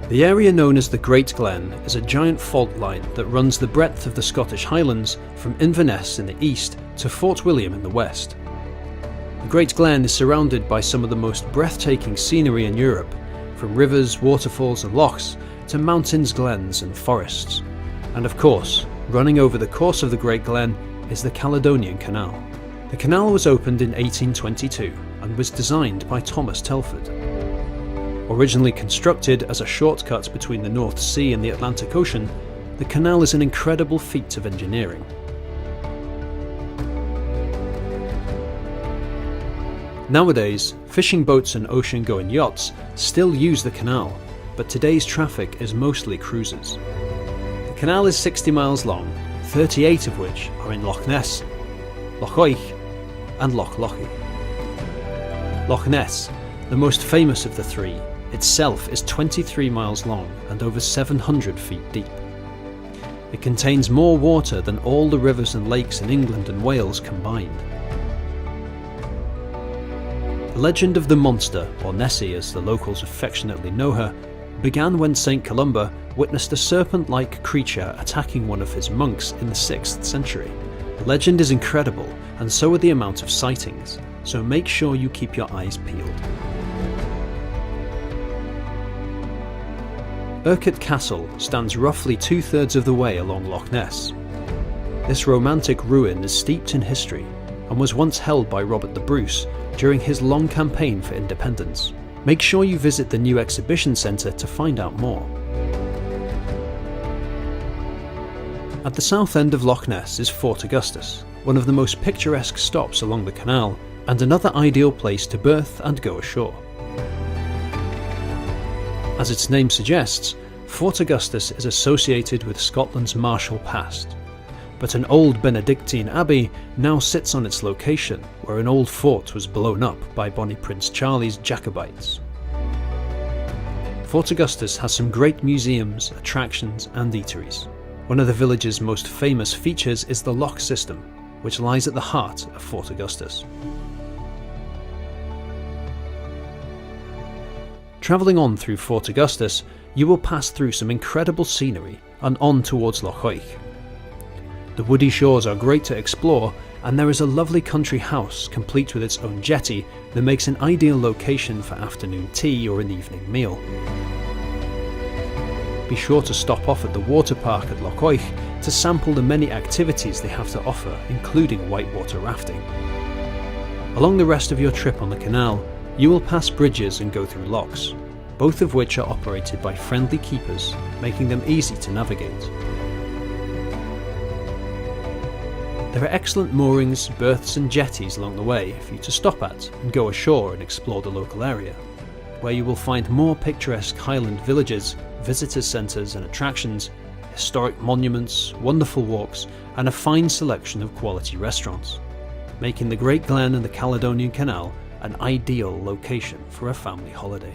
The area known as the Great Glen is a giant fault line that runs the breadth of the Scottish Highlands from Inverness in the east to Fort William in the west. The Great Glen is surrounded by some of the most breathtaking scenery in Europe, from rivers, waterfalls and lochs to mountains, glens and forests. And of course, running over the course of the Great Glen is the Caledonian Canal. The canal was opened in 1822 and was designed by Thomas Telford. Originally constructed as a shortcut between the North Sea and the Atlantic Ocean, the canal is an incredible feat of engineering. Nowadays, fishing boats and ocean-going yachts still use the canal, but today's traffic is mostly cruisers. The canal is 60 miles long, 38 of which are in Loch Ness, Loch Oich and Loch Lochy. Loch Ness, the most famous of the three, itself is 23 miles long and over 700 feet deep. It contains more water than all the rivers and lakes in England and Wales combined. The legend of the monster, or Nessie as the locals affectionately know her, began when St. Columba witnessed a serpent-like creature attacking one of his monks in the 6th century. The legend is incredible, and so are the amount of sightings, so make sure you keep your eyes peeled. Urquhart Castle stands roughly 2/3 of the way along Loch Ness. This romantic ruin is steeped in history and was once held by Robert the Bruce during his long campaign for independence. Make sure you visit the new exhibition centre to find out more. At the south end of Loch Ness is Fort Augustus, one of the most picturesque stops along the canal and another ideal place to berth and go ashore. As its name suggests, Fort Augustus is associated with Scotland's martial past, but an old Benedictine abbey now sits on its location where an old fort was blown up by Bonnie Prince Charlie's Jacobites. Fort Augustus has some great museums, attractions and eateries. One of the village's most famous features is the lock system, which lies at the heart of Fort Augustus. Travelling on through Fort Augustus, you will pass through some incredible scenery and on towards Loch Oich. The woody shores are great to explore, and there is a lovely country house complete with its own jetty that makes an ideal location for afternoon tea or an evening meal. Be sure to stop off at the water park at Loch Oich to sample the many activities they have to offer, including whitewater rafting. Along the rest of your trip on the canal, you will pass bridges and go through locks, both of which are operated by friendly keepers, making them easy to navigate. There are excellent moorings, berths and jetties along the way for you to stop at and go ashore and explore the local area, where you will find more picturesque Highland villages, visitor centres and attractions, historic monuments, wonderful walks and a fine selection of quality restaurants, making the Great Glen and the Caledonian Canal an ideal location for a family holiday.